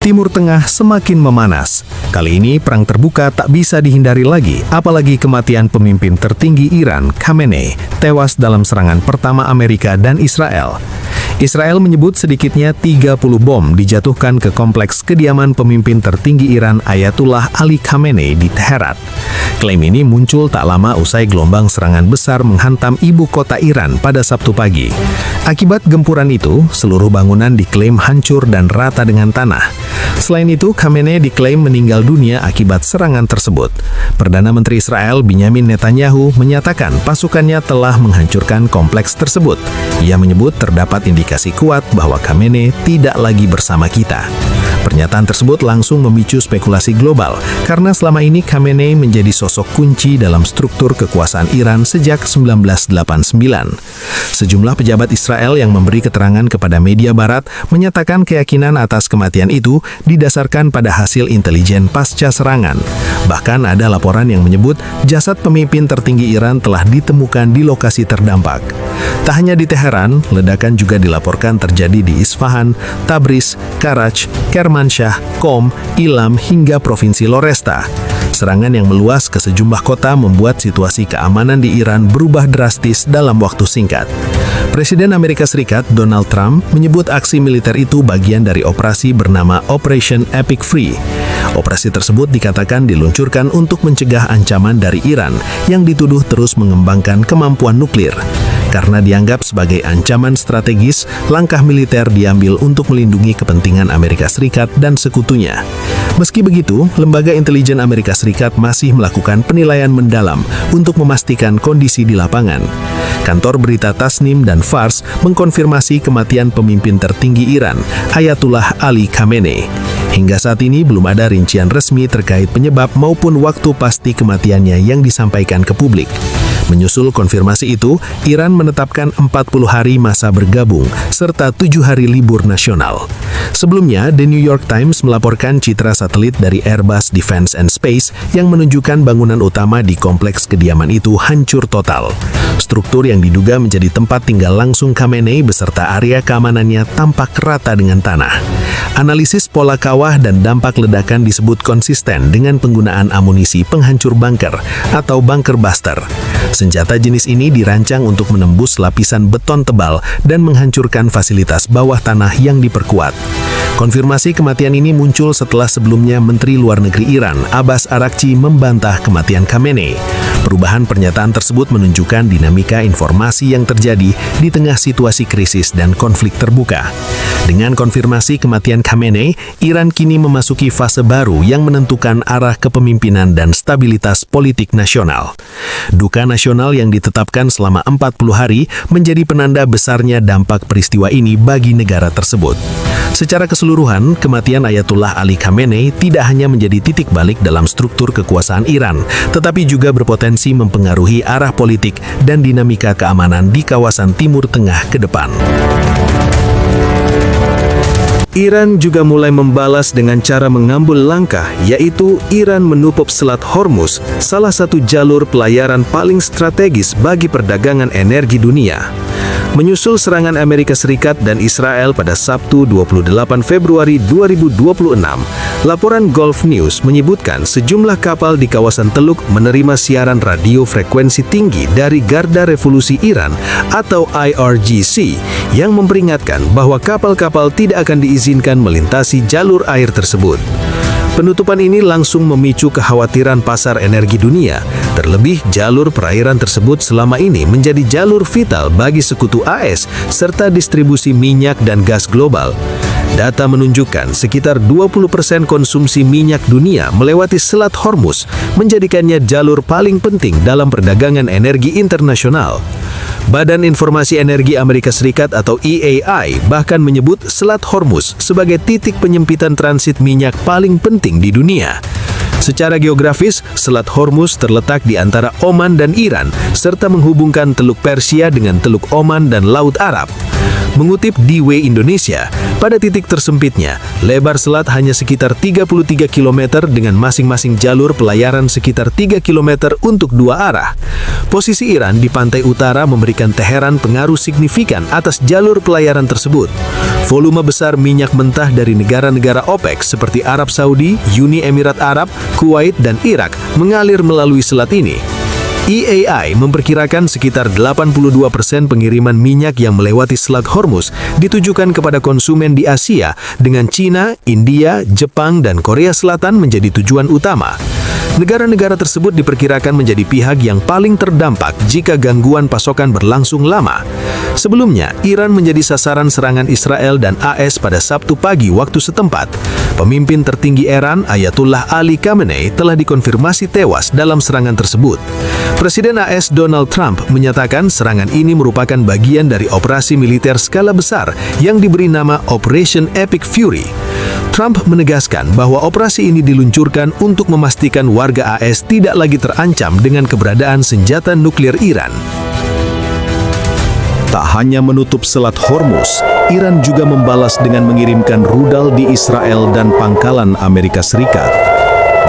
Timur Tengah semakin memanas. Kali ini perang terbuka tak bisa dihindari lagi, apalagi kematian pemimpin tertinggi Iran, Khamenei, tewas dalam serangan pertama Amerika dan Israel. Israel menyebut sedikitnya 30 bom dijatuhkan ke kompleks kediaman pemimpin tertinggi Iran Ayatullah Ali Khamenei di Teheran. Klaim ini muncul tak lama usai gelombang serangan besar menghantam ibu kota Iran pada Sabtu pagi. Akibat gempuran itu, seluruh bangunan diklaim hancur dan rata dengan tanah. Selain itu, Khamenei diklaim meninggal dunia akibat serangan tersebut. Perdana Menteri Israel Benjamin Netanyahu menyatakan pasukannya telah menghancurkan kompleks tersebut. Ia menyebut terdapat indikasi kuat bahwa Khamenei tidak lagi bersama kita. Pernyataan tersebut langsung memicu spekulasi global karena selama ini Khamenei menjadi sosok kunci dalam struktur kekuasaan Iran sejak 1989. Sejumlah pejabat Israel yang memberi keterangan kepada media barat menyatakan keyakinan atas kematian itu didasarkan pada hasil intelijen pasca serangan. Bahkan ada laporan yang menyebut jasad pemimpin tertinggi Iran telah ditemukan di lokasi terdampak. Tak hanya di Teheran, ledakan juga dilaporkan terjadi di Isfahan, Tabriz, Karaj, Kermanshah, Qom, Ilam hingga Provinsi Loresta. Serangan yang meluas ke sejumlah kota membuat situasi keamanan di Iran berubah drastis dalam waktu singkat. Presiden Amerika Serikat Donald Trump menyebut aksi militer itu bagian dari operasi bernama Operation Epic Free. Operasi tersebut dikatakan diluncurkan untuk mencegah ancaman dari Iran yang dituduh terus mengembangkan kemampuan nuklir. Karena dianggap sebagai ancaman strategis, langkah militer diambil untuk melindungi kepentingan Amerika Serikat dan sekutunya. Meski begitu, lembaga intelijen Amerika Serikat masih melakukan penilaian mendalam untuk memastikan kondisi di lapangan. Kantor berita Tasnim dan Fars mengkonfirmasi kematian pemimpin tertinggi Iran, Ayatullah Ali Khamenei. Hingga saat ini belum ada rincian resmi terkait penyebab maupun waktu pasti kematiannya yang disampaikan ke publik. Menyusul konfirmasi itu, Iran menetapkan 40 hari masa bergabung, serta 7 hari libur nasional. Sebelumnya, The New York Times melaporkan citra satelit dari Airbus Defense and Space yang menunjukkan bangunan utama di kompleks kediaman itu hancur total. Struktur yang diduga menjadi tempat tinggal langsung Khamenei beserta area keamanannya tampak rata dengan tanah. Analisis pola kawah dan dampak ledakan disebut konsisten dengan penggunaan amunisi penghancur bunker atau bunker buster. Senjata jenis ini dirancang untuk menembus lapisan beton tebal dan menghancurkan fasilitas bawah tanah yang diperkuat. Konfirmasi kematian ini muncul setelah sebelumnya Menteri Luar Negeri Iran, Abbas Araghchi, membantah kematian Khamenei. Perubahan pernyataan tersebut menunjukkan dinamika informasi yang terjadi di tengah situasi krisis dan konflik terbuka. Dengan konfirmasi kematian Khamenei, Iran kini memasuki fase baru yang menentukan arah kepemimpinan dan stabilitas politik nasional. Duka nasional yang ditetapkan selama 40 hari menjadi penanda besarnya dampak peristiwa ini bagi negara tersebut. Secara keseluruhan, kematian Ayatullah Ali Khamenei tidak hanya menjadi titik balik dalam struktur kekuasaan Iran, tetapi juga berpotensi mempengaruhi arah politik dan dinamika keamanan di kawasan Timur Tengah ke depan. Iran juga mulai membalas dengan cara mengambil langkah, yaitu Iran menutup Selat Hormuz, salah satu jalur pelayaran paling strategis bagi perdagangan energi dunia. Menyusul serangan Amerika Serikat dan Israel pada Sabtu 28 Februari 2026, laporan Gulf News menyebutkan sejumlah kapal di kawasan Teluk menerima siaran radio frekuensi tinggi dari Garda Revolusi Iran atau IRGC yang memperingatkan bahwa kapal-kapal tidak akan diizinkan melintasi jalur air tersebut. Penutupan ini langsung memicu kekhawatiran pasar energi dunia. Terlebih, jalur perairan tersebut selama ini menjadi jalur vital bagi sekutu AS serta distribusi minyak dan gas global. Data menunjukkan sekitar 20% konsumsi minyak dunia melewati Selat Hormuz, menjadikannya jalur paling penting dalam perdagangan energi internasional. Badan Informasi Energi Amerika Serikat atau EAI bahkan menyebut Selat Hormuz sebagai titik penyempitan transit minyak paling penting di dunia. Secara geografis, Selat Hormuz terletak di antara Oman dan Iran, serta menghubungkan Teluk Persia dengan Teluk Oman dan Laut Arab. Mengutip DW Indonesia, pada titik tersempitnya, lebar selat hanya sekitar 33 km dengan masing-masing jalur pelayaran sekitar 3 km untuk dua arah. Posisi Iran di pantai utara memberikan Teheran pengaruh signifikan atas jalur pelayaran tersebut. Volume besar minyak mentah dari negara-negara OPEC seperti Arab Saudi, Uni Emirat Arab, Kuwait, dan Irak mengalir melalui selat ini. EAI memperkirakan sekitar 82% pengiriman minyak yang melewati Selat Hormuz ditujukan kepada konsumen di Asia, dengan Cina, India, Jepang, dan Korea Selatan menjadi tujuan utama. Negara-negara tersebut diperkirakan menjadi pihak yang paling terdampak jika gangguan pasokan berlangsung lama. Sebelumnya, Iran menjadi sasaran serangan Israel dan AS pada Sabtu pagi waktu setempat. Pemimpin tertinggi Iran, Ayatullah Ali Khamenei, telah dikonfirmasi tewas dalam serangan tersebut. Presiden AS Donald Trump menyatakan serangan ini merupakan bagian dari operasi militer skala besar yang diberi nama Operation Epic Fury. Trump menegaskan bahwa operasi ini diluncurkan untuk memastikan warga AS tidak lagi terancam dengan keberadaan senjata nuklir Iran. Tak hanya menutup Selat Hormuz, Iran juga membalas dengan mengirimkan rudal di Israel dan pangkalan Amerika Serikat.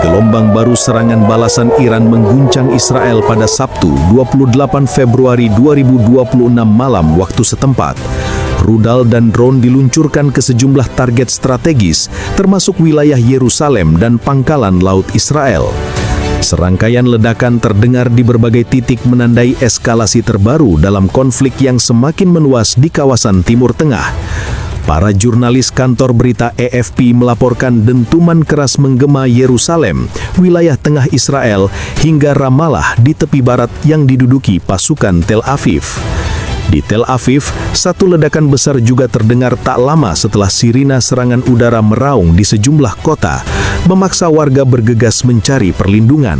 Gelombang baru serangan balasan Iran mengguncang Israel pada Sabtu, 28 Februari 2026 malam waktu setempat. Rudal dan drone diluncurkan ke sejumlah target strategis, termasuk wilayah Yerusalem dan pangkalan laut Israel. Serangkaian ledakan terdengar di berbagai titik menandai eskalasi terbaru dalam konflik yang semakin meluas di kawasan Timur Tengah. Para jurnalis kantor berita AFP melaporkan dentuman keras menggema Yerusalem, wilayah tengah Israel, hingga Ramallah di tepi barat yang diduduki pasukan Tel Aviv. Di Tel Aviv, satu ledakan besar juga terdengar tak lama setelah sirina serangan udara meraung di sejumlah kota, memaksa warga bergegas mencari perlindungan.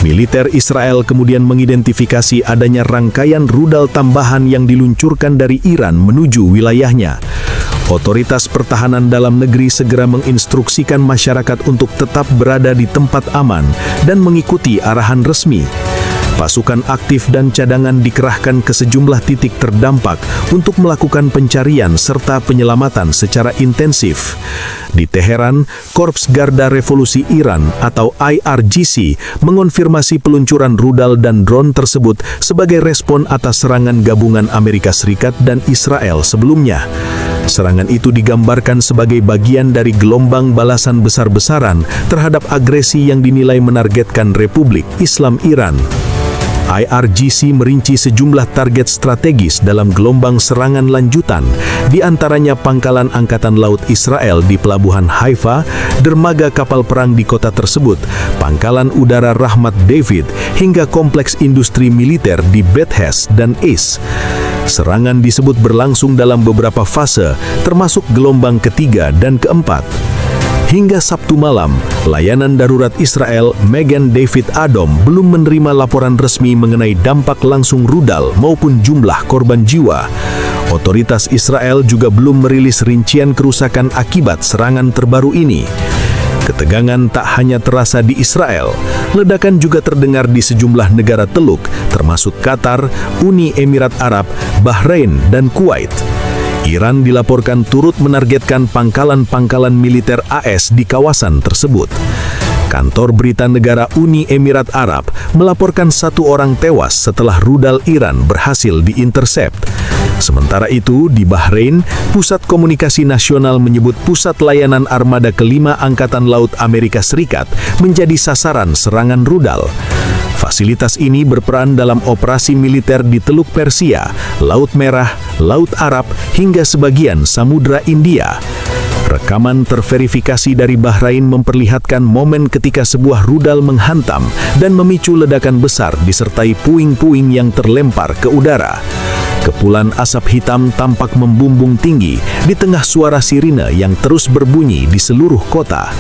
Militer Israel kemudian mengidentifikasi adanya rangkaian rudal tambahan yang diluncurkan dari Iran menuju wilayahnya. Otoritas pertahanan dalam negeri segera menginstruksikan masyarakat untuk tetap berada di tempat aman dan mengikuti arahan resmi. Pasukan aktif dan cadangan dikerahkan ke sejumlah titik terdampak untuk melakukan pencarian serta penyelamatan secara intensif. Di Teheran, Korps Garda Revolusi Iran atau IRGC mengonfirmasi peluncuran rudal dan drone tersebut sebagai respon atas serangan gabungan Amerika Serikat dan Israel sebelumnya. Serangan itu digambarkan sebagai bagian dari gelombang balasan besar-besaran terhadap agresi yang dinilai menargetkan Republik Islam Iran. IRGC merinci sejumlah target strategis dalam gelombang serangan lanjutan, di antaranya pangkalan Angkatan Laut Israel di Pelabuhan Haifa, dermaga kapal perang di kota tersebut, pangkalan udara Rahmat David, hingga kompleks industri militer di Beit Hess dan Is. Serangan disebut berlangsung dalam beberapa fase, termasuk gelombang ketiga dan keempat. Hingga Sabtu malam, layanan darurat Israel Magen David Adom belum menerima laporan resmi mengenai dampak langsung rudal maupun jumlah korban jiwa. Otoritas Israel juga belum merilis rincian kerusakan akibat serangan terbaru ini. Ketegangan tak hanya terasa di Israel, ledakan juga terdengar di sejumlah negara Teluk, termasuk Qatar, Uni Emirat Arab, Bahrain, dan Kuwait. Iran dilaporkan turut menargetkan pangkalan-pangkalan militer AS di kawasan tersebut. Kantor berita negara Uni Emirat Arab melaporkan 1 orang tewas setelah rudal Iran berhasil diintersept. Sementara itu, di Bahrain, Pusat Komunikasi Nasional menyebut Pusat Layanan Armada Kelima Angkatan Laut Amerika Serikat menjadi sasaran serangan rudal. Fasilitas ini berperan dalam operasi militer di Teluk Persia, Laut Merah, Laut Arab, hingga sebagian Samudra India. Rekaman terverifikasi dari Bahrain memperlihatkan momen ketika sebuah rudal menghantam dan memicu ledakan besar disertai puing-puing yang terlempar ke udara. Kepulan asap hitam tampak membumbung tinggi di tengah suara sirine yang terus berbunyi di seluruh kota.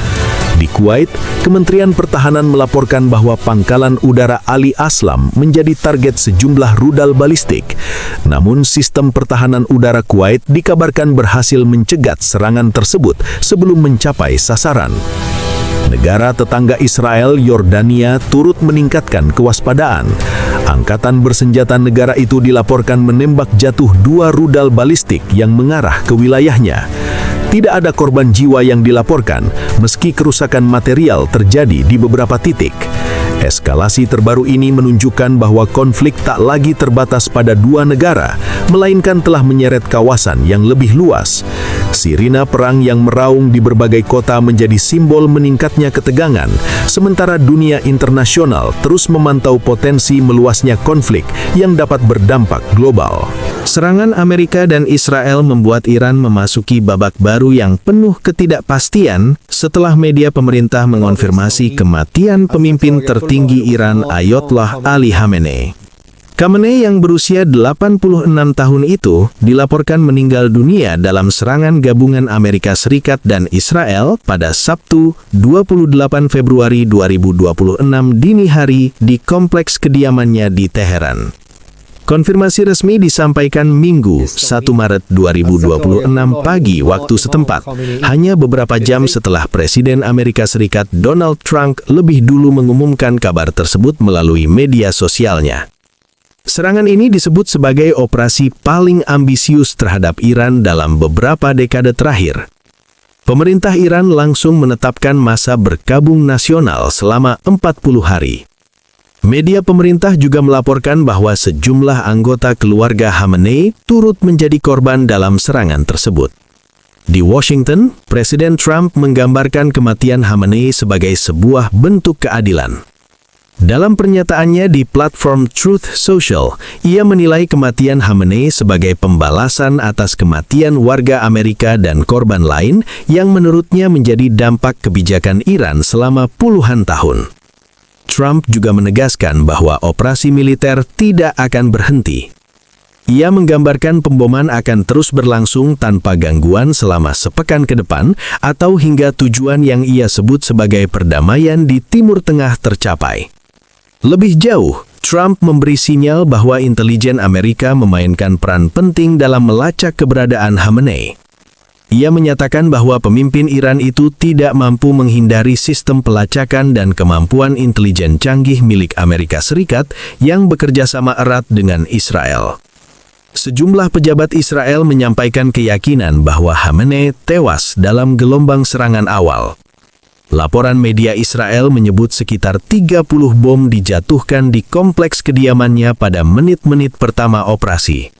Di Kuwait, Kementerian Pertahanan melaporkan bahwa pangkalan udara Ali Aslam menjadi target sejumlah rudal balistik. Namun, sistem pertahanan udara Kuwait dikabarkan berhasil mencegat serangan tersebut sebelum mencapai sasaran. Negara tetangga Israel, Yordania, turut meningkatkan kewaspadaan. Angkatan bersenjata negara itu dilaporkan menembak jatuh 2 rudal balistik yang mengarah ke wilayahnya. Tidak ada korban jiwa yang dilaporkan, meski kerusakan material terjadi di beberapa titik. Eskalasi terbaru ini menunjukkan bahwa konflik tak lagi terbatas pada 2 negara, melainkan telah menyeret kawasan yang lebih luas. Sirina perang yang meraung di berbagai kota menjadi simbol meningkatnya ketegangan, sementara dunia internasional terus memantau potensi meluasnya konflik yang dapat berdampak global. Serangan Amerika dan Israel membuat Iran memasuki babak baru yang penuh ketidakpastian setelah media pemerintah mengonfirmasi kematian pemimpin tertinggi Iran Ayatollah Ali Khamenei. Khamenei yang berusia 86 tahun itu dilaporkan meninggal dunia dalam serangan gabungan Amerika Serikat dan Israel pada Sabtu 28 Februari 2026 dini hari di kompleks kediamannya di Teheran. Konfirmasi resmi disampaikan Minggu 1 Maret 2026 pagi waktu setempat, hanya beberapa jam setelah Presiden Amerika Serikat Donald Trump lebih dulu mengumumkan kabar tersebut melalui media sosialnya. Serangan ini disebut sebagai operasi paling ambisius terhadap Iran dalam beberapa dekade terakhir. Pemerintah Iran langsung menetapkan masa berkabung nasional selama 40 hari. Media pemerintah juga melaporkan bahwa sejumlah anggota keluarga Khamenei turut menjadi korban dalam serangan tersebut. Di Washington, Presiden Trump menggambarkan kematian Khamenei sebagai sebuah bentuk keadilan. Dalam pernyataannya di platform Truth Social, ia menilai kematian Khamenei sebagai pembalasan atas kematian warga Amerika dan korban lain yang menurutnya menjadi dampak kebijakan Iran selama puluhan tahun. Trump juga menegaskan bahwa operasi militer tidak akan berhenti. Ia menggambarkan pemboman akan terus berlangsung tanpa gangguan selama sepekan ke depan atau hingga tujuan yang ia sebut sebagai perdamaian di Timur Tengah tercapai. Lebih jauh, Trump memberi sinyal bahwa intelijen Amerika memainkan peran penting dalam melacak keberadaan Khamenei. Ia menyatakan bahwa pemimpin Iran itu tidak mampu menghindari sistem pelacakan dan kemampuan intelijen canggih milik Amerika Serikat yang bekerja sama erat dengan Israel. Sejumlah pejabat Israel menyampaikan keyakinan bahwa Khamenei tewas dalam gelombang serangan awal. Laporan media Israel menyebut sekitar 30 bom dijatuhkan di kompleks kediamannya pada menit-menit pertama operasi.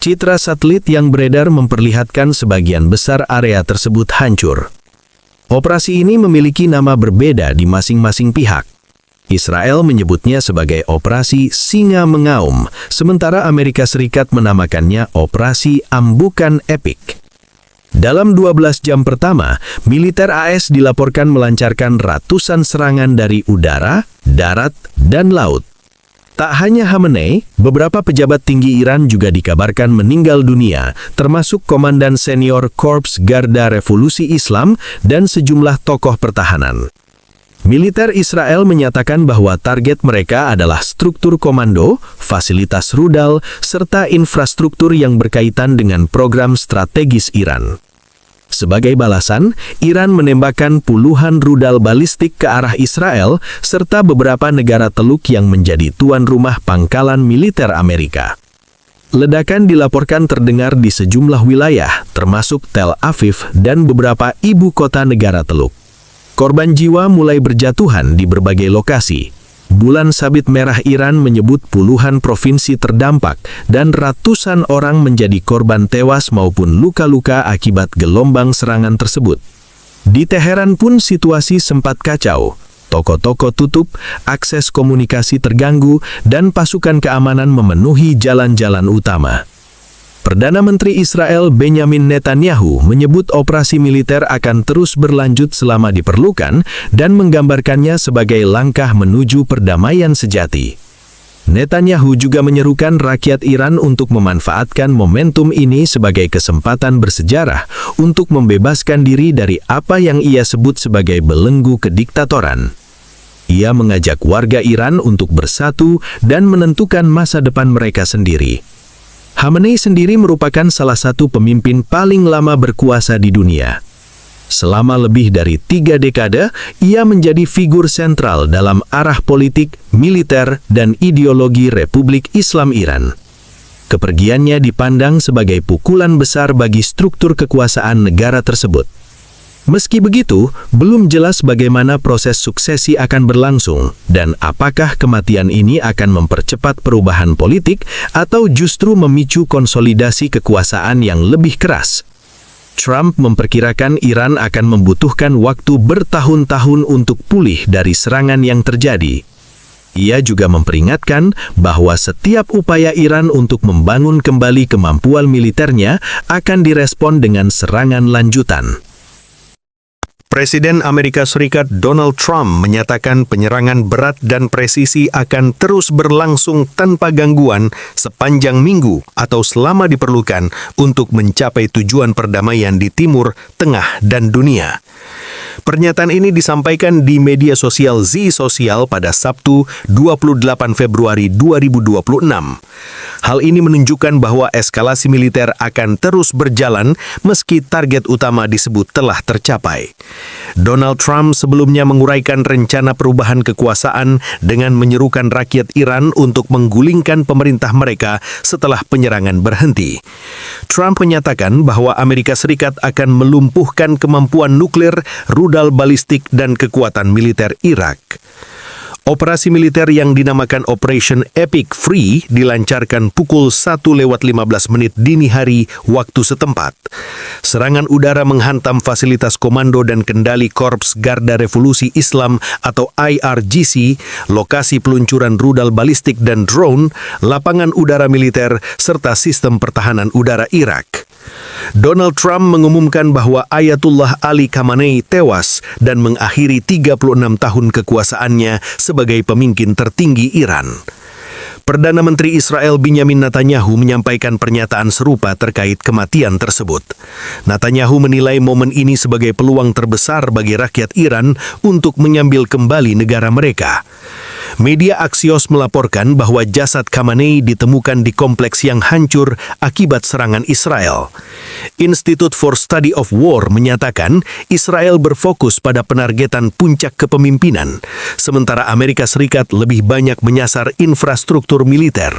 Citra satelit yang beredar memperlihatkan sebagian besar area tersebut hancur. Operasi ini memiliki nama berbeda di masing-masing pihak. Israel menyebutnya sebagai Operasi Singa Mengaum, sementara Amerika Serikat menamakannya Operasi Ambukan Epik. Dalam 12 jam pertama, militer AS dilaporkan melancarkan ratusan serangan dari udara, darat, dan laut. Tak hanya Khamenei, beberapa pejabat tinggi Iran juga dikabarkan meninggal dunia, termasuk Komandan Senior Korps Garda Revolusi Islam dan sejumlah tokoh pertahanan. Militer Israel menyatakan bahwa target mereka adalah struktur komando, fasilitas rudal, serta infrastruktur yang berkaitan dengan program strategis Iran. Sebagai balasan, Iran menembakkan puluhan rudal balistik ke arah Israel serta beberapa negara Teluk yang menjadi tuan rumah pangkalan militer Amerika. Ledakan dilaporkan terdengar di sejumlah wilayah, termasuk Tel Aviv dan beberapa ibu kota negara Teluk. Korban jiwa mulai berjatuhan di berbagai lokasi. Bulan Sabit Merah Iran menyebut puluhan provinsi terdampak dan ratusan orang menjadi korban tewas maupun luka-luka akibat gelombang serangan tersebut. Di Teheran pun situasi sempat kacau. Toko-toko tutup, akses komunikasi terganggu, dan pasukan keamanan memenuhi jalan-jalan utama. Perdana Menteri Israel Benjamin Netanyahu menyebut operasi militer akan terus berlanjut selama diperlukan dan menggambarkannya sebagai langkah menuju perdamaian sejati. Netanyahu juga menyerukan rakyat Iran untuk memanfaatkan momentum ini sebagai kesempatan bersejarah untuk membebaskan diri dari apa yang ia sebut sebagai belenggu kediktatoran. Ia mengajak warga Iran untuk bersatu dan menentukan masa depan mereka sendiri. Khamenei sendiri merupakan salah satu pemimpin paling lama berkuasa di dunia. Selama lebih dari 3 dekade, ia menjadi figur sentral dalam arah politik, militer, dan ideologi Republik Islam Iran. Kepergiannya dipandang sebagai pukulan besar bagi struktur kekuasaan negara tersebut. Meski begitu, belum jelas bagaimana proses suksesi akan berlangsung dan apakah kematian ini akan mempercepat perubahan politik atau justru memicu konsolidasi kekuasaan yang lebih keras. Trump memperkirakan Iran akan membutuhkan waktu bertahun-tahun untuk pulih dari serangan yang terjadi. Ia juga memperingatkan bahwa setiap upaya Iran untuk membangun kembali kemampuan militernya akan direspon dengan serangan lanjutan. Presiden Amerika Serikat Donald Trump menyatakan penyerangan berat dan presisi akan terus berlangsung tanpa gangguan sepanjang minggu atau selama diperlukan untuk mencapai tujuan perdamaian di Timur, Tengah, dan dunia. Pernyataan ini disampaikan di media sosial Z Sosial pada Sabtu 28 Februari 2026. Hal ini menunjukkan bahwa eskalasi militer akan terus berjalan meski target utama disebut telah tercapai. Donald Trump sebelumnya menguraikan rencana perubahan kekuasaan dengan menyerukan rakyat Iran untuk menggulingkan pemerintah mereka setelah penyerangan berhenti. Trump menyatakan bahwa Amerika Serikat akan melumpuhkan kemampuan nuklir, rudal balistik, dan kekuatan militer Irak. Operasi militer yang dinamakan Operation Epic Free dilancarkan pukul 1:15 dini hari waktu setempat. Serangan udara menghantam fasilitas komando dan kendali Korps Garda Revolusi Islam atau IRGC, lokasi peluncuran rudal balistik dan drone, lapangan udara militer, serta sistem pertahanan udara Irak. Donald Trump mengumumkan bahwa Ayatullah Ali Khamenei tewas dan mengakhiri 36 tahun kekuasaannya sebagai pemimpin tertinggi Iran. Perdana Menteri Israel Benjamin Netanyahu menyampaikan pernyataan serupa terkait kematian tersebut. Netanyahu menilai momen ini sebagai peluang terbesar bagi rakyat Iran untuk mengambil kembali negara mereka. Media Axios melaporkan bahwa jasad Khamenei ditemukan di kompleks yang hancur akibat serangan Israel. Institute for Study of War menyatakan Israel berfokus pada penargetan puncak kepemimpinan, sementara Amerika Serikat lebih banyak menyasar infrastruktur militer.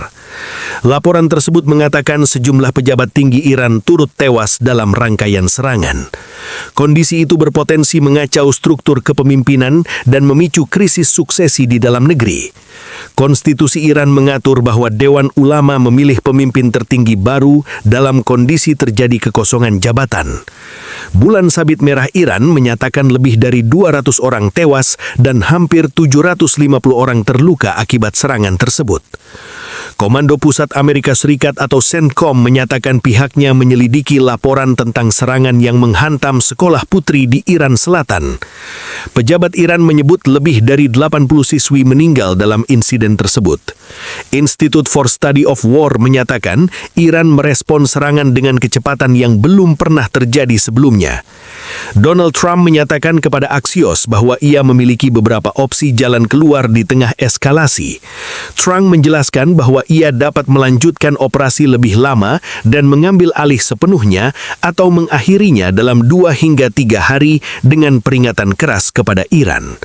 Laporan tersebut mengatakan sejumlah pejabat tinggi Iran turut tewas dalam rangkaian serangan. Kondisi itu berpotensi mengacau struktur kepemimpinan dan memicu krisis suksesi di dalam negeri. Konstitusi Iran mengatur bahwa Dewan Ulama memilih pemimpin tertinggi baru dalam kondisi terjadi kekosongan jabatan. Bulan Sabit Merah Iran menyatakan lebih dari 200 orang tewas dan hampir 750 orang terluka akibat serangan tersebut. Komando Pusat Amerika Serikat atau CENTCOM menyatakan pihaknya menyelidiki laporan tentang serangan yang menghantam sekolah putri di Iran Selatan. Pejabat Iran menyebut lebih dari 80 siswi meninggal dalam insiden tersebut. Institute for Study of War menyatakan Iran merespon serangan dengan kecepatan yang belum pernah terjadi sebelumnya. Donald Trump menyatakan kepada Axios bahwa ia memiliki beberapa opsi jalan keluar di tengah eskalasi. Trump menjelaskan bahwa ia dapat melanjutkan operasi lebih lama dan mengambil alih sepenuhnya atau mengakhirinya dalam 2 hingga 3 hari dengan peringatan keras kepada Iran.